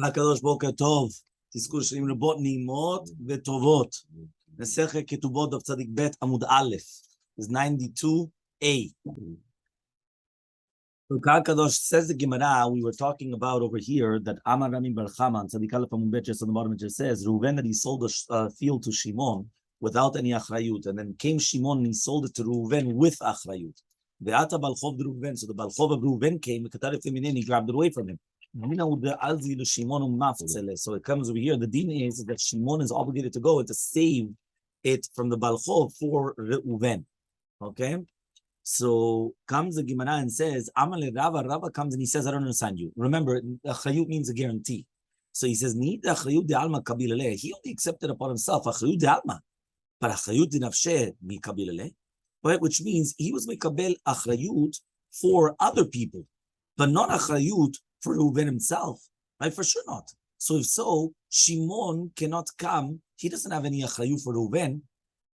הקדוש בוקר טוב, תזכו שנים רבות נעימות וטובות. מסכת כתובות דף צדיק ב' עמוד א', is 92a. So Kadosh says the Gemara, we were talking about over here that Amar Rami Bar Chama, Tzadik Aleph Amud Bet, just on the bottom it just says, Reuven that he sold a field to Shimon without any achrayut, and then came Shimon and he sold it to Reuven with achrayut. Ve'ata Balchov de Reuven, so the Balchov of Reuven came, and he grabbed it away from him. So it comes over here. The din is that Shimon is obligated to go and to save it from the Balchov for Reuven. Okay? So comes the Gemara and says, Elmaleh Rava comes and he says, I don't understand you. Remember, achrayut means a guarantee. So he says, Need achrayut de alma kabil aleh. He only accepted upon himself achrayut de alma. But achrayut de nafsheh mi kabil aleh. Right? Which means he was mikabel achrayut for other people, but not achrayut for Reuven himself, right? For sure not. So if so, Shimon cannot come. He doesn't have any achrayut for Reuven.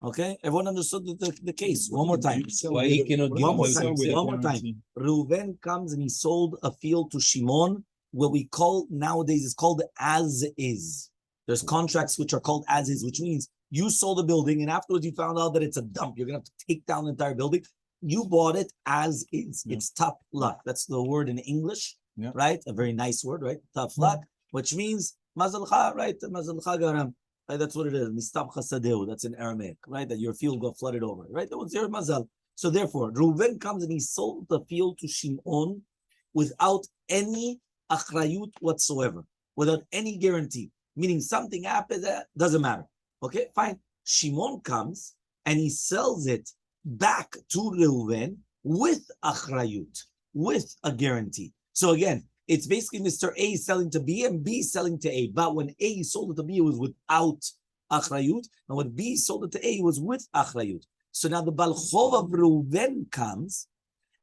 Okay, everyone understood the case. One more time. Why he cannot give One more himself time. Reuven comes and he sold a field to Shimon. What we call nowadays is called as is. There's contracts which are called as is, which means you sold a building and afterwards you found out that it's a dump. You're gonna have to take down the entire building. You bought it as is. Yeah. It's tough luck. That's the word in English. Yeah. Right? A very nice word, right? Tough luck, which means mazalcha, right? Mazalcha garam. Right? That's what it is. Mistab chasadeu. That's in Aramaic, right? That your field got flooded over, right? That was your mazal. So therefore, Reuven comes and he sold the field to Shimon without any achrayut whatsoever, without any guarantee. Meaning something happens, doesn't matter. Okay, fine. Shimon comes and he sells it back to Reuven with achrayut, with a guarantee. So again, it's basically Mr. A selling to B and B selling to A. But when A sold it to B, it was without achrayut. And when B sold it to A, it was with achrayut. So now the Balchov of Reuven comes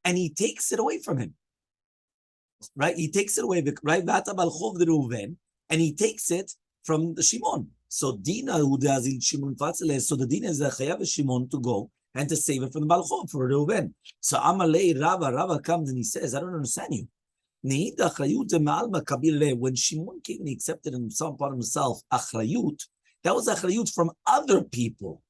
and he takes it away from him. Right? He takes it away, right? Vata Balchov de Reuven, and he takes it from the Shimon. So Dina Udazil Shimon Fatzele. So the Dina is the Chayav Shimon to go and to save it from the Balchov for Reuven. So Elmaleh Rava comes and he says, I don't understand you. When Shimon came and he accepted upon himself achrayut, that was achrayut from other people.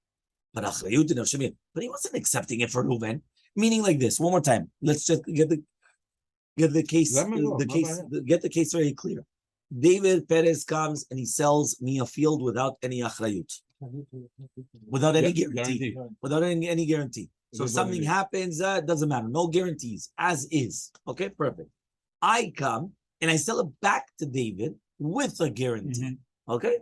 But achrayut in Hashem, but he wasn't accepting it for Reuven. Meaning like this. One more time. Let's just get the case. Get the case very clear. David Perez comes and he sells me a field without any achrayut, without any guarantee, without any guarantee. So if something happens, doesn't matter. No guarantees, as is. Okay, perfect. I come and I sell it back to David with a guarantee. Mm-hmm. Okay,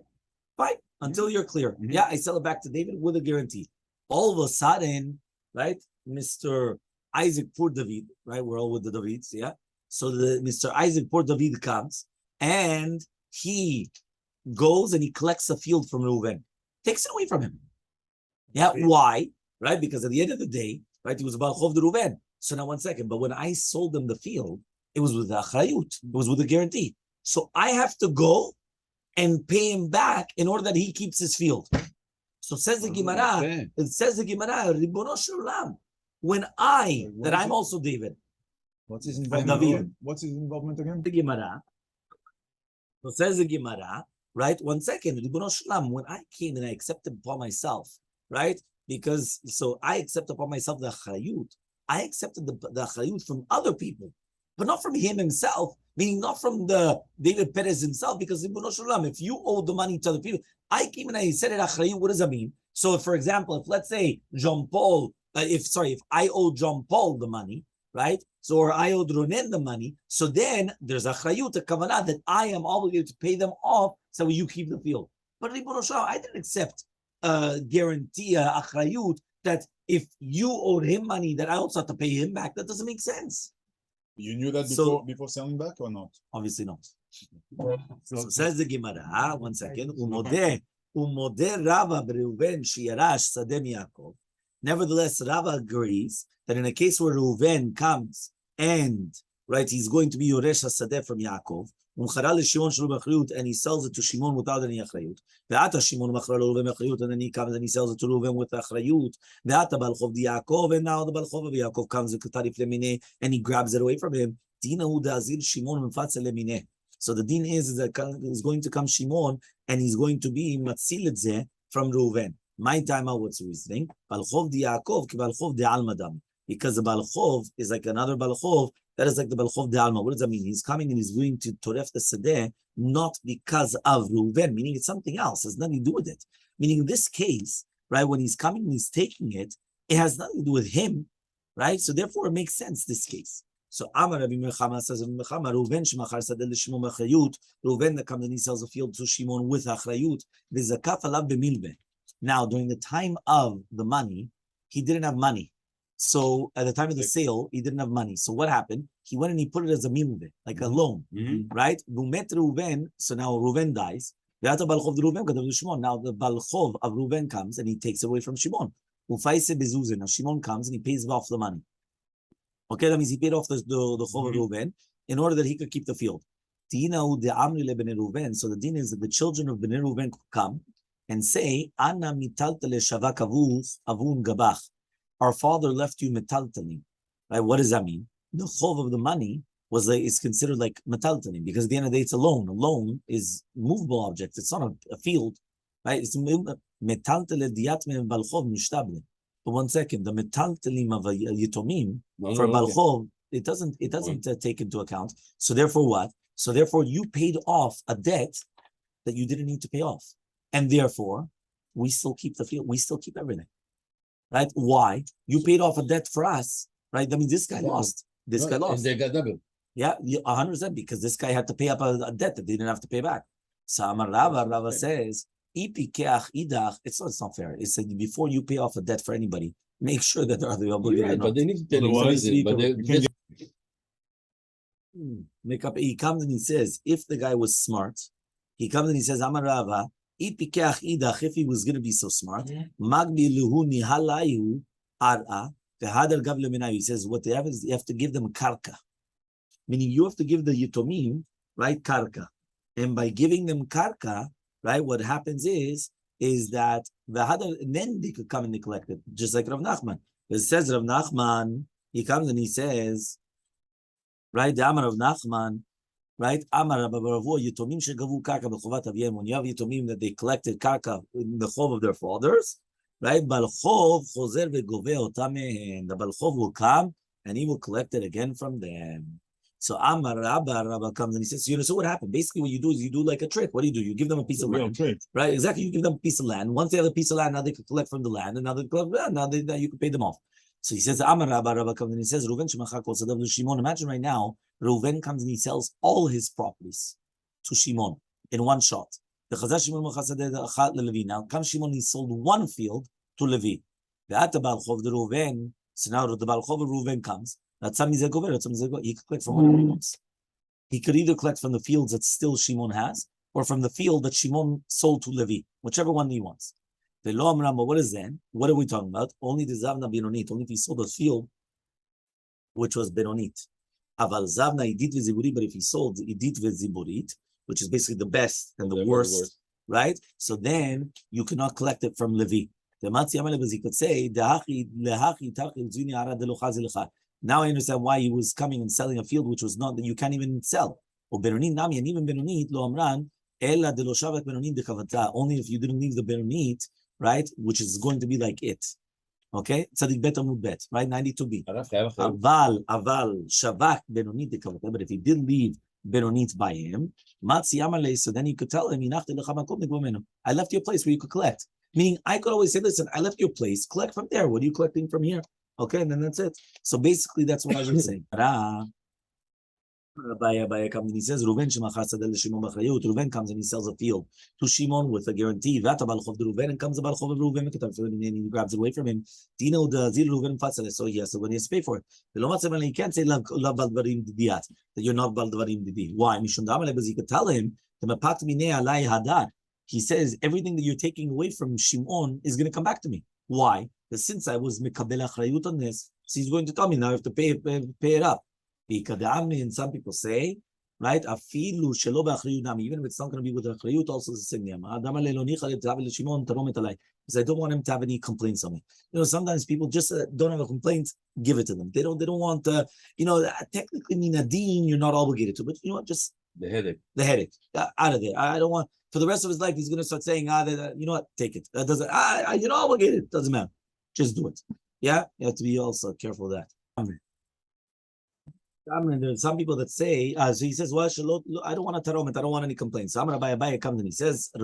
fine. Until you're clear. Mm-hmm. Yeah, I sell it back to David with a guarantee. All of a sudden, right, Mr. Isaac Poor David, right? We're all with the Davids, yeah. So the Mr. Isaac Poor David comes and he goes and he collects a field from Reuven, takes it away from him. Yeah, okay. Why? Right? Because at the end of the day, right, it was about Chov de Reuven. So now 1 second, but when I sold them the field, it was with the achrayut, it was with a guarantee. So I have to go and pay him back in order that he keeps his field. So says the Gemara, Ribono Shel Olam, when I'm also David. What's his involvement? What's his involvement again? The Gemara. So says the Gemara, right? 1 second, Ribono Shel Olam, when I came and I accepted upon myself, right? Because so I accept upon myself the achrayut. I accepted the achrayut from other people, but not from him himself, meaning not from the David Perez himself, because if you owe the money to other people, I came and I said it achrayut, what does that mean? So if, for example, if let's say Jean-Paul, if I owe Jean-Paul the money, right? So or I owed Ronen the money, so then there's achrayut, a kavanah, that I am obligated to pay them off, so you keep the field. But Ribono Shel Olam, I didn't accept guarantee, achrayut, that if you owed him money, that I also have to pay him back. That doesn't make sense. You knew that before selling back or not? Obviously not. So says the Gemara, 1 second, Umodeh Rava Reuven Sheyarash Sadeh Yaakov. Nevertheless, Rava agrees that in a case where Reuven comes and, right, he's going to be Yoresh HaSadeh from Yaakov, and he sells it to Shimon without any achrayut. And then he comes and he sells it to Reuven with achrayut. And now the Balchov of Yaakov comes and he grabs it away from him. So the din is that is going to come Shimon and he's going to be matzil from Reuven. My time out, what's the reasoning? Balchov di Yaakov ki balchov di Alma dam. Because the balchov is like another balchov, that is like the balchov di Alma. What does that mean? He's coming and he's going to toref the sedeh, not because of Reuven, meaning it's something else. It has nothing to do with it. Meaning in this case, right, when he's coming and he's taking it, it has nothing to do with him, right? So therefore it makes sense, this case. So Amar Rabbi Mechama says, Reuven shemachar sadeh l'Shimon b'achrayut. Reuven that comes and he sells a field to Shimon with achrayut. V'zakaf alav b'milveh. Now, during the time of the money, he didn't have money. So at the time of the sale, he didn't have money. So what happened? He went and he put it as a milveh, like a loan, right? Bumet Reuven. So now Reuven dies. Now the balchov of Reuven comes and he takes it away from Shimon. Now Shimon comes and he pays off the money. Okay, that means he paid off the chov of Reuven in order that he could keep the field. So the din is that the children of Bnei Reuven could come and say, Anna mitaltale shavak avun gabach. Our father left you metaltalim. Right? What does that mean? The chov of the money is considered like metaltalim, because at the end of the day, it's a loan. A loan is movable object. It's not a field. Right? It's metaltale diatme balchov mishtable. But 1 second, the metaltalim of a yitomim for balchov, it doesn't take into account. So therefore what? So therefore you paid off a debt that you didn't need to pay off. And therefore, we still keep the field. We still keep everything, right? Why? You paid off a debt for us, right? That means this guy lost. This guy lost. And they got double. Yeah, 100%, because this guy had to pay up a debt that they didn't have to pay back. So Amar Rava says, it's not fair. It said before you pay off a debt for anybody, make sure that they're the obligated. Right, but they need to tell him. He comes and he says, if the guy was smart, he comes and he says, Amar Rava, if he was going to be so smart, he says, what they have is you have to give them karka. Meaning you have to give the yitomim, right, karka. And by giving them karka, right, what happens is that then they could come and they collect it, just like Rav Nachman. It says Rav Nachman, he comes and he says, right, the Amar Rav Nachman, right? Amar Rabbi Yitomim shegavu karka b'chovat aviyim. When you have Yitomim that they collected karka in the chov of their fathers, right? Balchov chozer v'goveh otam mehen. The balchov will come and he will collect it again from them. So Amar Rabbi comes and he says, so what happened? Basically, what you do is you do like a trick. What do? You give them a piece of land, right? Exactly. You give them a piece of land. Once they have a piece of land, now they can collect from the land, and now they collect. Now you can pay them off. So he says, Amar Rabbi comes and he says, Reuven shemachar kol sadav l'Shimon. Imagine right now, Reuven comes and he sells all his properties to Shimon in one shot. Now comes Shimon, he sold one field to Levi. So now the balchov of Reuven comes. He could collect from whatever he wants. He could either collect from the fields that still Shimon has, or from the field that Shimon sold to Levi, whichever one he wants. But what is then? What are we talking about? Only the Zavna Benonit, only if he sold a field, which was Benonit. Aval Zavna Idit v'Ziburi, but if he sold Idit v'Ziburit, which is basically the best and the worst, right? So then you cannot collect it from Levi. The Matzi Elmaleh, he could say, now I understand why he was coming and selling a field which was not, that you can't even sell. Or Benonit Nami, and even Benonit, Lo Amran, Ella de lo Shavat Benonit de Kavata, only if you didn't leave the Benonit, right, which is going to be like it. Okay? Tzadik bet amud bet, right? 92b. Aval, Shavak Benonit de Kavata, but if he did leave Benonit by him, Matzi Elmaleh, so then you could tell him, I left your place where you could collect. Meaning, I could always say, listen, I left your place, collect from there. What are you collecting from here? Okay, and then that's it. So basically, that's what I was saying. Rabbi comes and he says, Reuven comes and he sells a field to Shimon with a guarantee. And comes the balchov of Reuven and he grabs it away from him. So he has to pay for it. He can't say that you're not baldvarim didi. Why? Because he could tell him, he says, everything that you're taking away from Shimon is going to come back to me. Why? Because since I was mekabel achrayut on this, so he's going to tell me now I have to pay it up. And some people say, right? Even if it's not going to be with achrayut, also the same name. Because I don't want him to have any complaints on me. Sometimes people just don't have a complaint, give it to them. They don't want technically minadin, you're not obligated to, but just The headache. The headache. Out of there. I don't want, for the rest of his life, he's going to start saying, you know what, take it. That doesn't, you're not obligated. Doesn't matter. Just do it. Yeah? You have to be also careful of that. There's some people that say, so he says, well, I don't want a taromet, I don't want any complaints. So I'm going to buy a comes and he says, a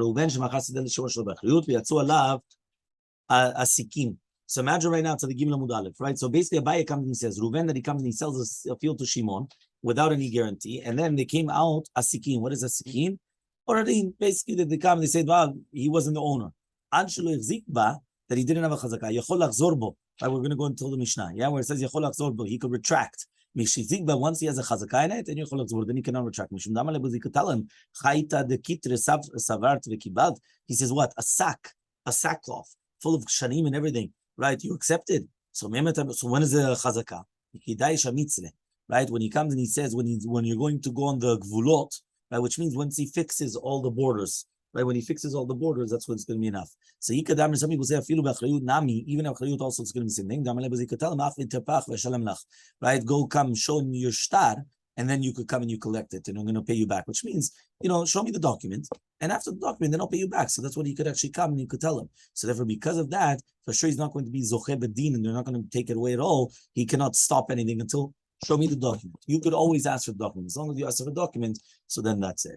sikim. So imagine right now to the Gimel Amud Aleph, right? So basically, Abaye comes and he says, Reuven, that he comes and he sells a field to Shimon without any guarantee. And then they came out a sikim. What is a sikim? Or basically, they come and they say, well, he wasn't the owner. That he didn't have a chazakah. Yachol lachzor bo. Right, we're going to go into the Mishnah. Yeah, where it says Yachol lachzor bo, he could retract. Mishizikba, once he has a chazakah in it, and Yachol lachzor, then he cannot retract. Mishum damale b'zi could tell him, Chayta de kitre savart v'kibad. He says, what? A sackcloth full of shanim and everything. Right, you accepted. So when is the chazakah? Right, when he comes and he says when you're going to go on the gvulot, right, which means once he fixes all the borders, right, when he fixes all the borders, that's when it's going to be enough. So some people say nami, even achrayut also it's going to be the same thing. Right, go come show him your shtar, and then you could come and you collect it, and I'm going to pay you back. Which means, show me the document, and after the document, then I'll pay you back. So that's what he could actually come and you could tell him. So therefore, because of that, for sure he's not going to be zoche bedin, and they're not going to take it away at all. He cannot stop anything until show me the document. You could always ask for the document. As long as you ask for the document, so then that's it.